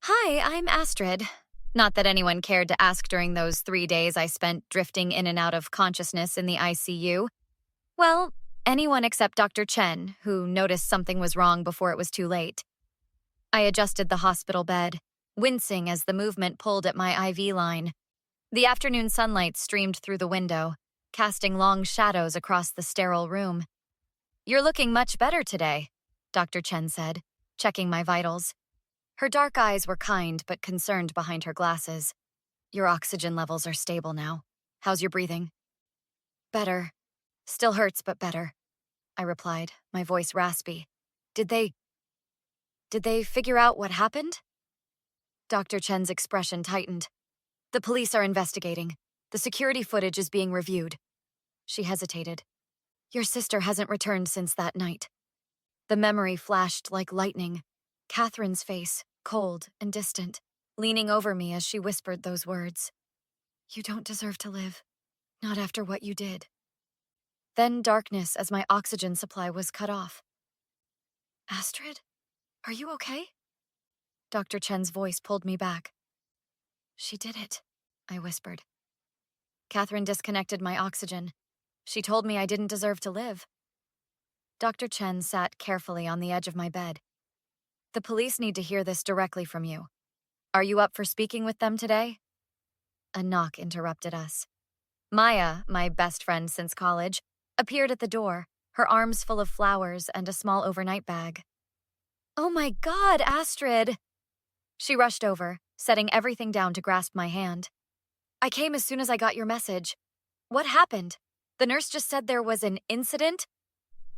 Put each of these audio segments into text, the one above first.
Hi, I'm Astrid. Not that anyone cared to ask during those 3 days I spent drifting in and out of consciousness in the ICU. Well, anyone except Dr. Chen, who noticed something was wrong before it was too late. I adjusted the hospital bed, wincing as the movement pulled at my IV line. The afternoon sunlight streamed through the window, casting long shadows across the sterile room. "You're looking much better today," Dr. Chen said, checking my vitals. Her dark eyes were kind but concerned behind her glasses. "Your oxygen levels are stable now. How's your breathing?" "Better. Still hurts, but better," I replied, my voice raspy. Did they figure out what happened?" Dr. Chen's expression tightened. "The police are investigating. The security footage is being reviewed." She hesitated. "Your sister hasn't returned since that night." The memory flashed like lightning. Catherine's face, cold and distant, leaning over me as she whispered those words. "You don't deserve to live. Not after what you did." Then darkness as my oxygen supply was cut off. "Astrid, are you okay?" Dr. Chen's voice pulled me back. "She did it," I whispered. Catherine disconnected my oxygen. She told me I didn't deserve to live. Dr. Chen sat carefully on the edge of my bed. "The police need to hear this directly from you. Are you up for speaking with them today?" A knock interrupted us. Maya, my best friend since college, appeared at the door, her arms full of flowers and a small overnight bag. "Oh my God, Astrid!" She rushed over, setting everything down to grasp my hand. "I came as soon as I got your message. What happened? The nurse just said there was an incident?"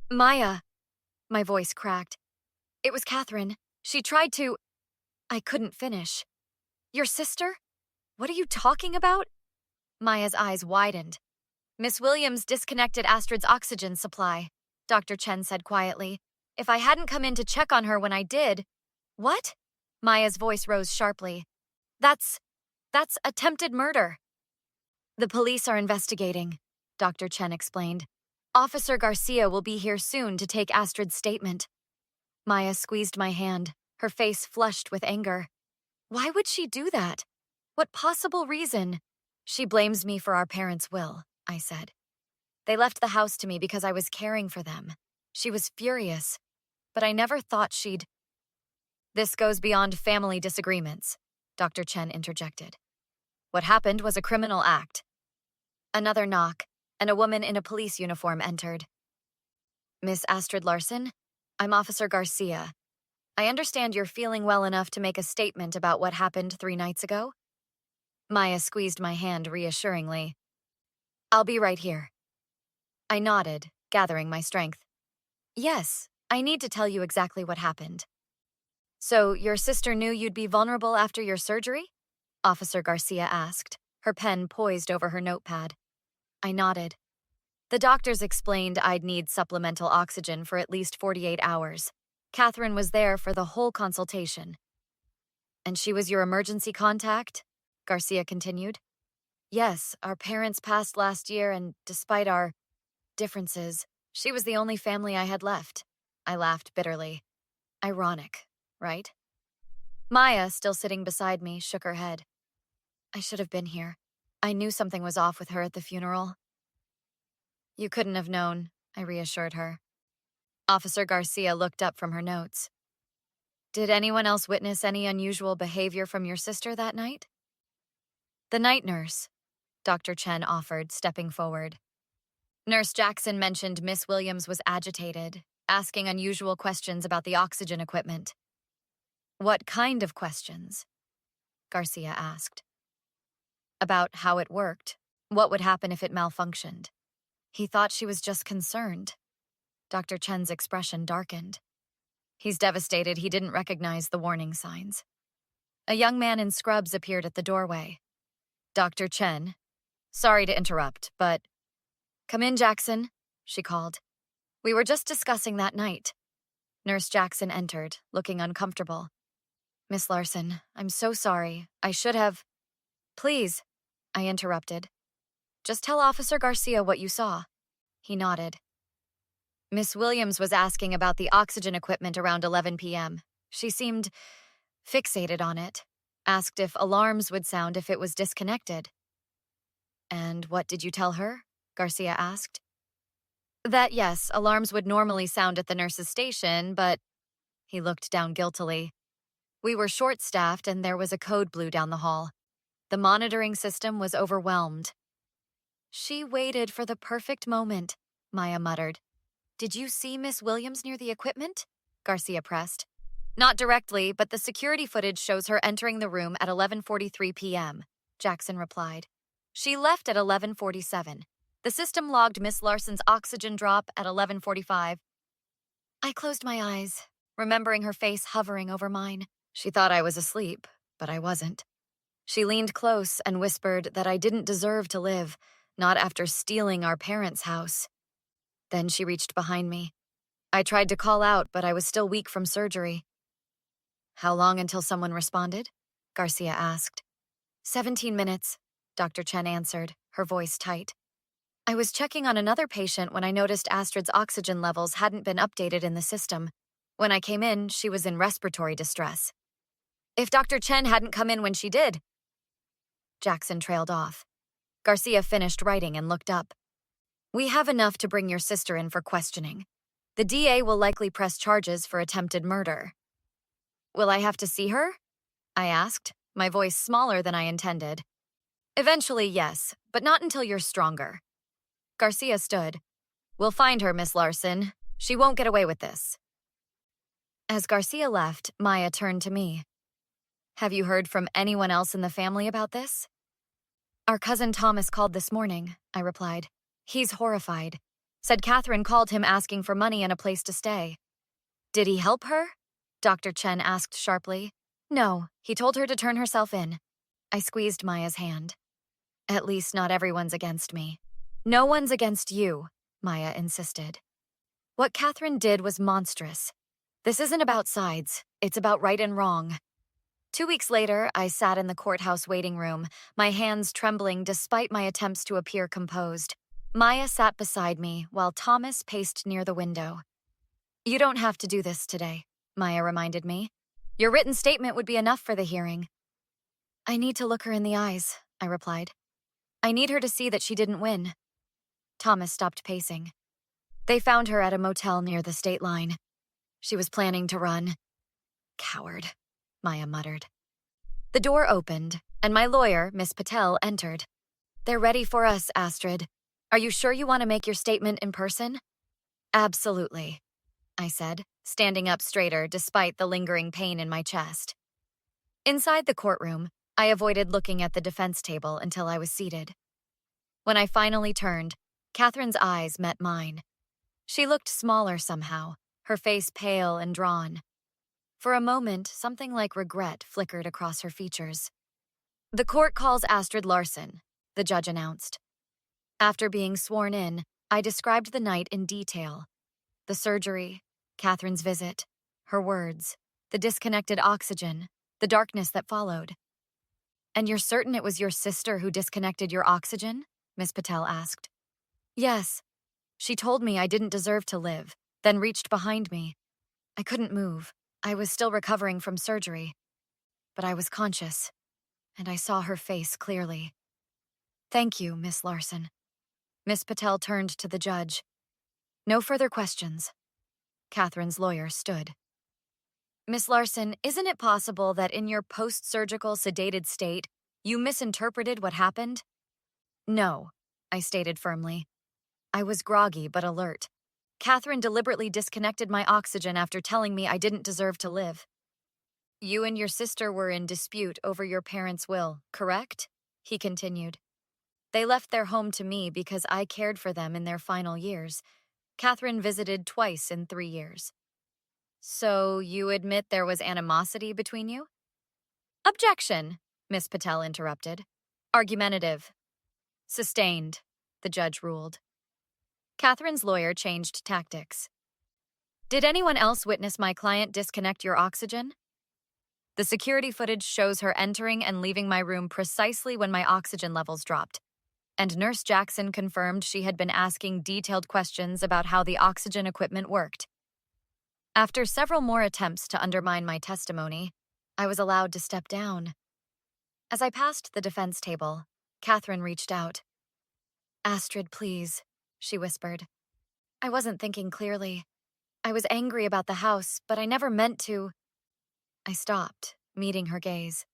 "Maya," my voice cracked. "It was Catherine. She tried to—" I couldn't finish. "Your sister? What are you talking about?" Maya's eyes widened. "Miss Williams disconnected Astrid's oxygen supply," Dr. Chen said quietly. "If I hadn't come in to check on her when I did—" "What?" Maya's voice rose sharply. That's attempted murder." "The police are investigating," Dr. Chen explained. "Officer Garcia will be here soon to take Astrid's statement." Maya squeezed my hand, her face flushed with anger. "Why would she do that? What possible reason?" "She blames me for our parents' will," I said. "They left the house to me because I was caring for them. She was furious, but I never thought she'd—" "This goes beyond family disagreements," Dr. Chen interjected. "What happened was a criminal act." Another knock, and a woman in a police uniform entered. "Miss Astrid Larson? I'm Officer Garcia. I understand you're feeling well enough to make a statement about what happened 3 nights ago?" Maya squeezed my hand reassuringly. "I'll be right here." I nodded, gathering my strength. "Yes, I need to tell you exactly what happened." "So your sister knew you'd be vulnerable after your surgery?" Officer Garcia asked, her pen poised over her notepad. I nodded. "The doctors explained I'd need supplemental oxygen for at least 48 hours. Catherine was there for the whole consultation." "And she was your emergency contact?" Garcia continued. "Yes, our parents passed last year, and despite our differences, she was the only family I had left." I laughed bitterly. Ironic, right? Maya, still sitting beside me, shook her head. "I should have been here. I knew something was off with her at the funeral." "You couldn't have known," I reassured her. Officer Garcia looked up from her notes. "Did anyone else witness any unusual behavior from your sister that night?" "The night nurse," Dr. Chen offered, stepping forward. "Nurse Jackson mentioned Miss Williams was agitated, asking unusual questions about the oxygen equipment." "What kind of questions?" Garcia asked. "About how it worked. What would happen if it malfunctioned." "He thought she was just concerned." Dr. Chen's expression darkened. "He's devastated he didn't recognize the warning signs." A young man in scrubs appeared at the doorway. "Dr. Chen, sorry to interrupt, but—" "Come in, Jackson," she called. "We were just discussing that night." Nurse Jackson entered, looking uncomfortable. "Miss Larson, I'm so sorry. I should have—" "Please," I interrupted. "Just tell Officer Garcia what you saw." He nodded. "Miss Williams was asking about the oxygen equipment around 11 p.m. She seemed fixated on it, asked if alarms would sound if it was disconnected. And what did you tell her? Garcia asked. That yes, alarms would normally sound at the nurse's station, but he looked down guiltily. We were short-staffed and there was a code blue down the hall. The monitoring system was overwhelmed. She waited for the perfect moment, Maya muttered. Did you see Miss Williams near the equipment? Garcia pressed. Not directly, but the security footage shows her entering the room at 11:43 p.m., Jackson replied. She left at 11:47. The system logged Miss Larson's oxygen drop at 11:45. I closed my eyes, remembering her face hovering over mine. She thought I was asleep, but I wasn't. She leaned close and whispered that I didn't deserve to live, not after stealing our parents' house. Then she reached behind me. I tried to call out, but I was still weak from surgery. How long until someone responded? Garcia asked. 17 minutes, Dr. Chen answered, her voice tight. I was checking on another patient when I noticed Astrid's oxygen levels hadn't been updated in the system. When I came in, she was in respiratory distress. If Dr. Chen hadn't come in when she did... Jackson trailed off. Garcia finished writing and looked up. We have enough to bring your sister in for questioning. The DA will likely press charges for attempted murder. Will I have to see her? I asked, my voice smaller than I intended. Eventually, yes, but not until you're stronger. Garcia stood. We'll find her, Miss Larson. She won't get away with this. As Garcia left, Maya turned to me. Have you heard from anyone else in the family about this? Our cousin Thomas called this morning, I replied. He's horrified. Said Catherine called him asking for money and a place to stay. Did he help her? Dr. Chen asked sharply. No, he told her to turn herself in. I squeezed Maya's hand. At least not everyone's against me. No one's against you, Maya insisted. What Catherine did was monstrous. This isn't about sides. It's about right and wrong. 2 weeks later, I sat in the courthouse waiting room, my hands trembling despite my attempts to appear composed. Maya sat beside me while Thomas paced near the window. You don't have to do this today, Maya reminded me. Your written statement would be enough for the hearing. I need to look her in the eyes, I replied. I need her to see that she didn't win. Thomas stopped pacing. They found her at a motel near the state line. She was planning to run. Coward, Maya muttered. The door opened, and my lawyer, Miss Patel, entered. They're ready for us, Astrid. Are you sure you want to make your statement in person? Absolutely, I said, standing up straighter despite the lingering pain in my chest. Inside the courtroom, I avoided looking at the defense table until I was seated. When I finally turned, Catherine's eyes met mine. She looked smaller somehow, her face pale and drawn. For a moment, something like regret flickered across her features. The court calls Astrid Larson, the judge announced. After being sworn in, I described the night in detail. The surgery, Catherine's visit, her words, the disconnected oxygen, the darkness that followed. And you're certain it was your sister who disconnected your oxygen? Miss Patel asked. Yes. She told me I didn't deserve to live, then reached behind me. I couldn't move. I was still recovering from surgery. But I was conscious, and I saw her face clearly. Thank you, Miss Larson. Miss Patel turned to the judge. No further questions. Catherine's lawyer stood. Miss Larson, isn't it possible that in your post-surgical sedated state, you misinterpreted what happened? No, I stated firmly. I was groggy but alert. Catherine deliberately disconnected my oxygen after telling me I didn't deserve to live. You and your sister were in dispute over your parents' will, correct? He continued. They left their home to me because I cared for them in their final years. Catherine visited twice in 3 years. So you admit there was animosity between you? Objection, Miss Patel interrupted. Argumentative. Sustained, the judge ruled. Catherine's lawyer changed tactics. Did anyone else witness my client disconnect your oxygen? The security footage shows her entering and leaving my room precisely when my oxygen levels dropped. And Nurse Jackson confirmed she had been asking detailed questions about how the oxygen equipment worked. After several more attempts to undermine my testimony, I was allowed to step down. As I passed the defense table, Catherine reached out. "Astrid, please," she whispered. I wasn't thinking clearly. I was angry about the house, but I never meant to. I stopped, meeting her gaze.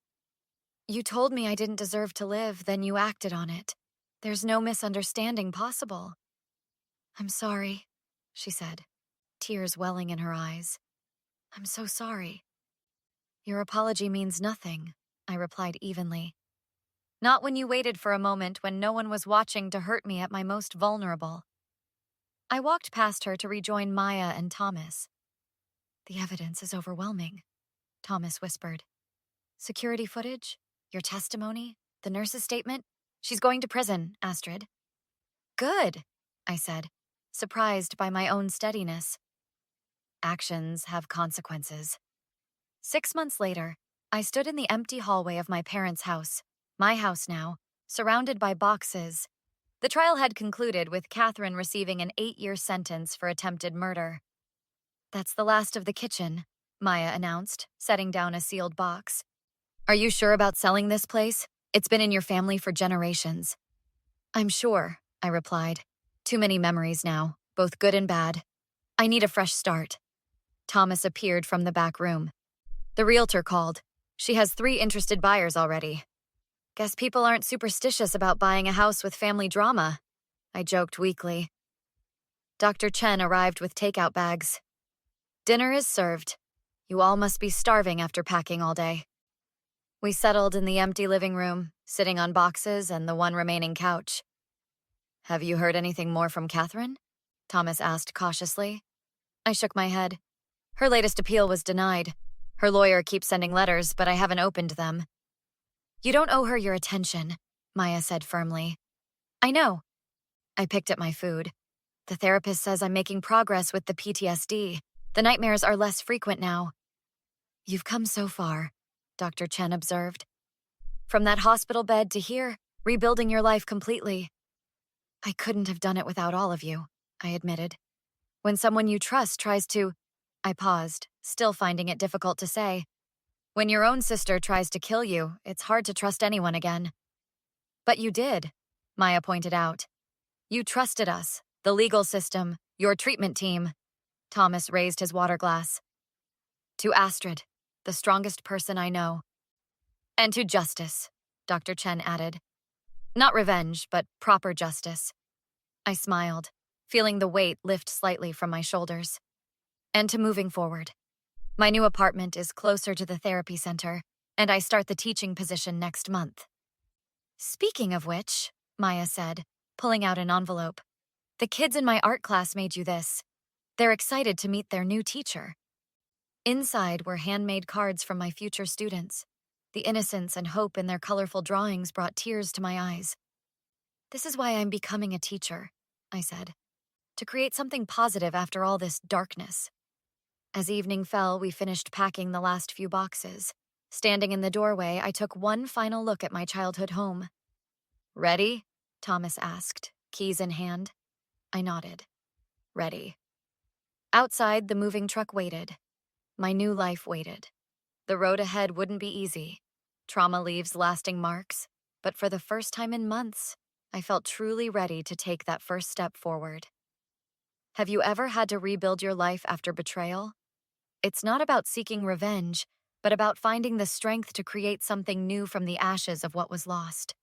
"You told me I didn't deserve to live, then you acted on it. There's no misunderstanding possible." "I'm sorry," she said, tears welling in her eyes. "I'm so sorry." "Your apology means nothing," I replied evenly. "Not when you waited for a moment when no one was watching to hurt me at my most vulnerable." I walked past her to rejoin Maya and Thomas. "The evidence is overwhelming," Thomas whispered. "Security footage? Your testimony? The nurse's statement? She's going to prison, Astrid." "Good," I said, surprised by my own steadiness. Actions have consequences. 6 months later, I stood in the empty hallway of my parents' house, my house now, surrounded by boxes. The trial had concluded with Catherine receiving an 8-year sentence for attempted murder. "That's the last of the kitchen," Maya announced, setting down a sealed box. "Are you sure about selling this place? It's been in your family for generations." "I'm sure," I replied. "Too many memories now, both good and bad. I need a fresh start." Thomas appeared from the back room. "The realtor called. She has 3 interested buyers already." "Guess people aren't superstitious about buying a house with family drama," I joked weakly. Dr. Chen arrived with takeout bags. "Dinner is served. You all must be starving after packing all day." We settled in the empty living room, sitting on boxes and the one remaining couch. "Have you heard anything more from Catherine?" Thomas asked cautiously. I shook my head. "Her latest appeal was denied. Her lawyer keeps sending letters, but I haven't opened them." "You don't owe her your attention," Maya said firmly. "I know." I picked at my food. "The therapist says I'm making progress with the PTSD. The nightmares are less frequent now." "You've come so far," Dr. Chen observed. "From that hospital bed to here, rebuilding your life completely." "I couldn't have done it without all of you," I admitted. "When someone you trust tries to—" I paused, still finding it difficult to say. "When your own sister tries to kill you, it's hard to trust anyone again." "But you did," Maya pointed out. "You trusted us, the legal system, your treatment team." Thomas raised his water glass. "To Astrid, the strongest person I know." "And to justice," Dr. Chen added. "Not revenge, but proper justice." I smiled, feeling the weight lift slightly from my shoulders. "And to moving forward. My new apartment is closer to the therapy center, and I start the teaching position next month." "Speaking of which," Maya said, pulling out an envelope, "the kids in my art class made you this. They're excited to meet their new teacher." Inside were handmade cards from my future students. The innocence and hope in their colorful drawings brought tears to my eyes. "This is why I'm becoming a teacher," I said, "to create something positive after all this darkness." As evening fell, we finished packing the last few boxes. Standing in the doorway, I took one final look at my childhood home. "Ready?" Thomas asked, keys in hand. I nodded. "Ready." Outside, the moving truck waited. My new life waited. The road ahead wouldn't be easy. Trauma leaves lasting marks, but for the first time in months, I felt truly ready to take that first step forward. Have you ever had to rebuild your life after betrayal? It's not about seeking revenge, but about finding the strength to create something new from the ashes of what was lost.